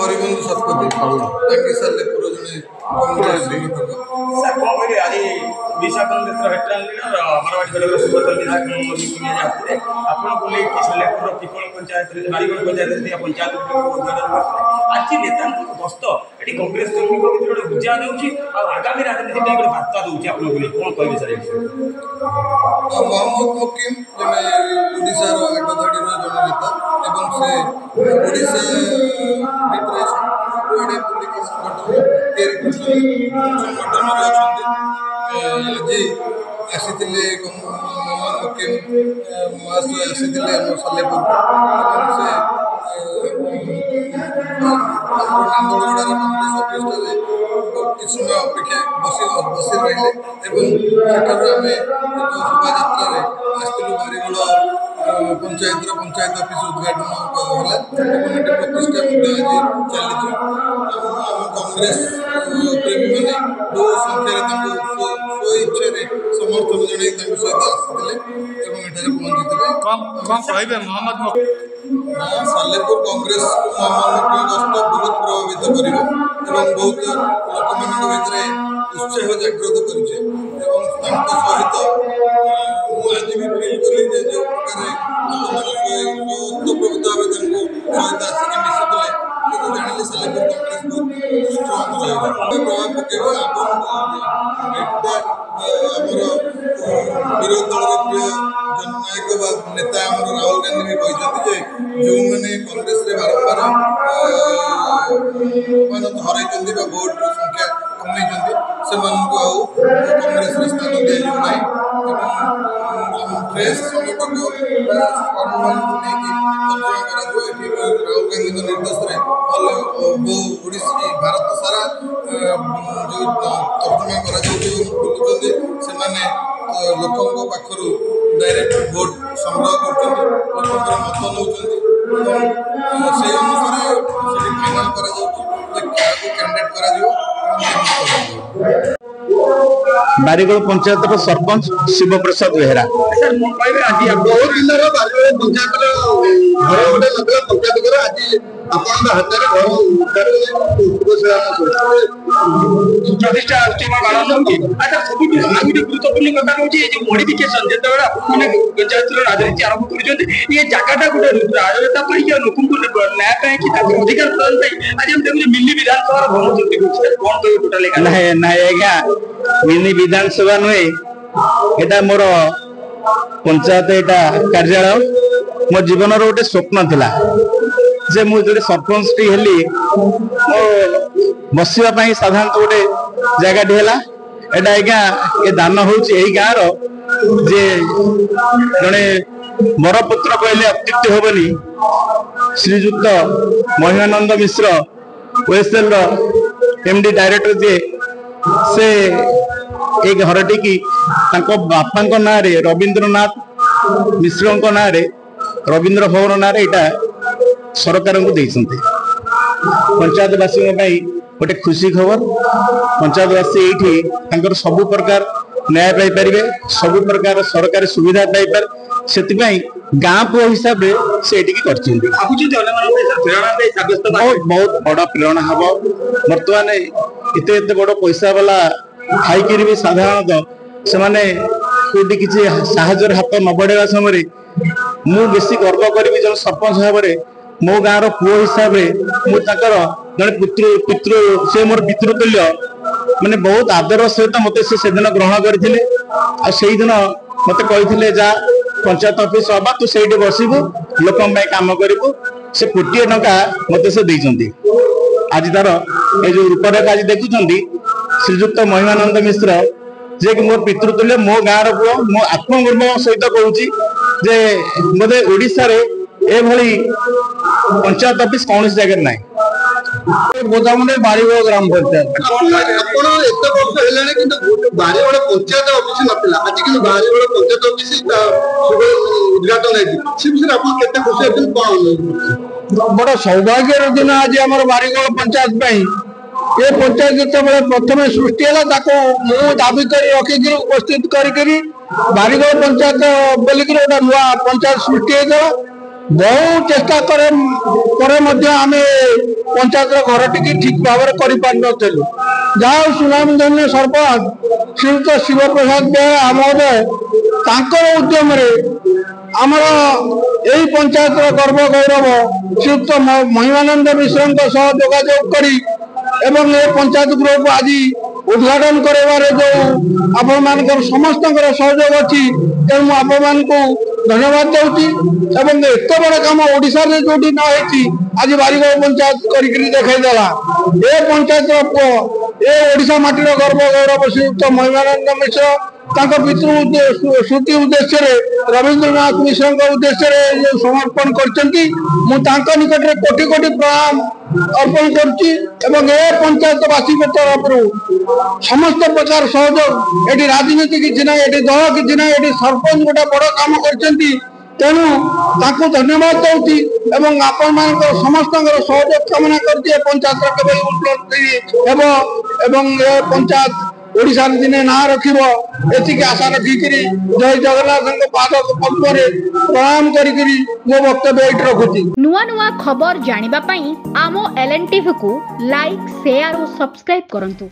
हरिबंधु शतपथी तांके सालेपुर जने कांग्रेस सर कौन कहले आज विशा कांग्रेस वेटरान लीडर मारवाड़ी कलेक्टर सुब्रत विधायक मोदी कुनिया जाते आपण को लेके सालेपुर पिपल पंचायत बारीगढ़ पंचायत पंचायत उद्घाटन करते आज नेता गस्त एटी कांग्रेस कर्मी को भीतर गोटे बुझा देउची आ आगामी राजनीति पे गोटे वार्ता देउची आपण को कोन कहबे सर मोहम्मद मुकिम जने ओडिसा रो आगधाडी रो जने नेता एवं से ओडिसा भितरे सबुआडे पुलिस संगठन तेरी संगठन रो अछंती आज आसीथिले मोहम्मद मुकिम मास आसीथिले हम सालेपुर एवं से नांदोड़गढ़ कांग्रेस ऑफिस रे किछ समय अपेक्षा बसी रहिले एवं सेठारु आमे शोभा यात्रा रे आस्तिलु बारीगढ़ पंचायत ऑफिस उद्घाटन होला एवं एटे प्रतिष्ठा आज चली कांग्रेस प्रेमी माने बहु संख्या रे तांको स्व इच्छा रे समर्थन जणे तांको सहित आसीथिले एवं एठारे पहुंचीथिले कम कहबे मोहम्मद सालेपुर कांग्रेस मोहम्मद मुकिम गस्त बहुत प्रभावित करिवो एवं बहुत लोक मान भीतर उत्साह जागृत करिছে एवं तांको सहित मु आज भी फील कली जे जो प्रकार लोक मान प्रभावित भाव तांको सहित आसिक मिसितले कि जानिले सालेपुर कांग्रेस बहुत स्ट्रांग रहबो प्रभाव पकेबो आपण एटा हमर विरोधी दल प्रिय जननायक नेता हमर राहुल गांधी भी कहते जे जो मैंने कांग्रेस रे बारंबार मान धराई भोट संख्या कमी से कांग्रेस रे स्थान दिया जाऊ ना प्रेस संगठन राहुल गांधी निर्देश ओडिशा भारत सारा जो तर्जमा करा लोकों पाखरु डायरेक्ट भोट संग्रह कर मत से अनुसार फाइनाल करा कैंडिडेट करा बारीगढ़ पंचायत सरपंच शिव प्रसाद बेहरा बहुत दिन बारीगढ़ पंचायत पंचायत आज हाथ प्रतिष्ठा अच्छा सब गुरुत्वपूर्ण कथा हूँ मॉडिफिकेशन जो पंचायत राजनीति आरंभ कर जगटा गोटे राजनेता लोक न्याय अधिकार प्रदान आज हम देखिए मिनी विधानसभा भ्रमण कौन कह टोटाल ना आज्ञा मिनी विधानसभा नुहे एटा मोर पंचायत एटा कार्यालय मो जीवन गोटे स्वप्न थिला जे मुझे सरपंच टी हेली मो बसवाई साधारण गोटे जगह है एटा आज्ञा ये दान हूँ गाँ जे जड़े बर पुत्र कहले अत्युक्ति हेनी श्रीजुक्त महिमानंद मिश्र ओएसएल एमडी डायरेक्टर जे से एक घरटी की बापा ना रवींद्रनाथ मिश्र ना रवींद्र भवन ना यहाँ सरकार को देते पंचायतवासी गोटे खुशी खबर पंचायतवासी ये सबु प्रकार न्याय पाइपर सबु प्रकार सरकारी सुविधा पाइपर से गाँ पुओ हिसाब से बहुत बड़ा प्रेरणा हम बर्तमान एत बड़ पैसा वाला खाईकि भी साधारणतः से कोटी किसी साहय हाथ न बढ़ेगा समय मु बेसी गर्व करी जो सरपंच भाव में मो गाँव पुओ हिसाब से मुझे जड़े पितृ से मोर पितृतुल्य माने बहुत आदर सहित मत से दिन ग्रहण करते दिन मत कही जा पंचायत ऑफिस हवा तू से बसबू लोक कम करू से कोटी टंका मत से देती आज तार ये जो रूपरेखा आज देखुं श्रीजुक्त महिमानंद मिश्र जे कि मोर पितृतुल्य मो गाँव पुओ मो आत्मगर्व सहित कहूँ जे बोधे ओडिशा रे एभली पंचायत ऑफिस कौन जगह ना गोदामुने बारीगढ़ ग्राम पंचायत बारीगढ़ पंचायत ऑफिस नथिला आज कि बारीगढ़ पंचायत ऑफिस उद्घाटन खुशी बड़ा सौभाग्य दिन आज आम बारीगढ़ पंचायत ये पंचायत जो प्रथम सृष्टि है दाबी कर रखिक उपस्थित कर बारीगढ़ पंचायत बोलिक गोटे नुआ पंचायत सृष्टि होता ବହୁ ଚେଷ୍ଟା ପରେ ମଧ୍ୟ ଆମେ ପଞ୍ଚାୟତର ଘରଟିକି ଠିକ ଭାବରେ କରିପାରିନଥିଲୁ। ଯାହା ହଉ ସୁନାମଧନ୍ୟ ସରପଞ୍ଚ ଶ୍ରୀଯୁକ୍ତ ଶିବପ୍ରସାଦ ବେହେରା ମହୋଦୟ ତାଙ୍କର ଉଦ୍ୟମରେ ଆମର ଏହି ପଞ୍ଚାୟତର ଗର୍ବ ଗୌରବ ଶ୍ରୀଯୁକ୍ତ ମହିମାନନ୍ଦ ମିଶ୍ରଙ୍କ ସହ ଯୋଗାଯୋଗ କରି ଏବଂ ଏ ପଞ୍ଚାୟତ ଗୃହକୁ ଆଜି ଉଦ୍ଘାଟନ କରିବାରେ ଯୋଉ ଆପଣମାନଙ୍କର ସମସ୍ତଙ୍କର ସହଯୋଗ ଅଛି, ତେଣୁ ମୁଁ ଆପଣମାନଙ୍କୁ ଧନ୍ୟବାଦ ଦେଉଛି। ଏବଂ ଏତେ ବଡ଼ କାମ ଓଡ଼ିଶାରେ ଯୋଉଠି ନ ହେଇଛି ଆଜି ବାରିଗାଁ ପଞ୍ଚାୟତ କରିକି ଦେଖାଇଦେଲା। ଏ ପଞ୍ଚାୟତର ପୁଅ, ଏ ଓଡ଼ିଶା ମାଟିର ଗର୍ବ ଗୌରବ ଶ୍ରୀଯୁକ୍ତ ମହିମାନନ୍ଦ ମିଶ୍ର ତାଙ୍କ ପିତୃ ସ୍ମୃତି ଉଦ୍ଦେଶ୍ୟରେ ରବୀନ୍ଦ୍ରନାଥ ମିଶ୍ରଙ୍କ ଉଦ୍ଦେଶ୍ୟରେ ଯୋଉ ସମର୍ପଣ କରିଛନ୍ତି, ମୁଁ ତାଙ୍କ ନିକଟରେ କୋଟି କୋଟି ପ୍ରଣାମ ଅର୍ପଣ କରୁଛି। ଏବଂ ଏ ପଞ୍ଚାୟତବାସୀଙ୍କ ତରଫରୁ ସମସ୍ତ ପ୍ରକାର ସହଯୋଗ, ଏଠି ରାଜନୀତି କିଛି ନାହିଁ, ଏଠି ଦଳ କିଛି ନାହିଁ, ଏଠି ସରପଞ୍ଚ ଗୋଟେ ବଡ଼ କାମ କରିଛନ୍ତି, ତେଣୁ ତାଙ୍କୁ ଧନ୍ୟବାଦ ଦଉଛି ଏବଂ ଆପଣମାନଙ୍କର ସମସ୍ତଙ୍କର ସହଯୋଗ କାମନା କରୁଛି। ଏ ପଞ୍ଚାୟତର କେବେ ଉନ୍ନତି ହେବ ଏବଂ ଏ ପଞ୍ଚାୟତ ଓଡ଼ିଶାରେ ଦିନେ ନାଁ ରଖିବ, ଏତିକି ଆଶା ରଖିକିରି ଜୟ ଜଗନ୍ନାଥଙ୍କ ପାଦ ପଦ୍ମରେ ପ୍ରଣାମ କରିକିରି ମୋ ବକ୍ତବ୍ୟ ଏଇଠି ରଖୁଛି। ନୂଆ ନୂଆ ଖବର ଜାଣିବା ପାଇଁ ଆମ LN ଟିଭିକୁ ଲାଇକ୍, ସେୟାର ଓ ସବସ୍କ୍ରାଇବ କରନ୍ତୁ।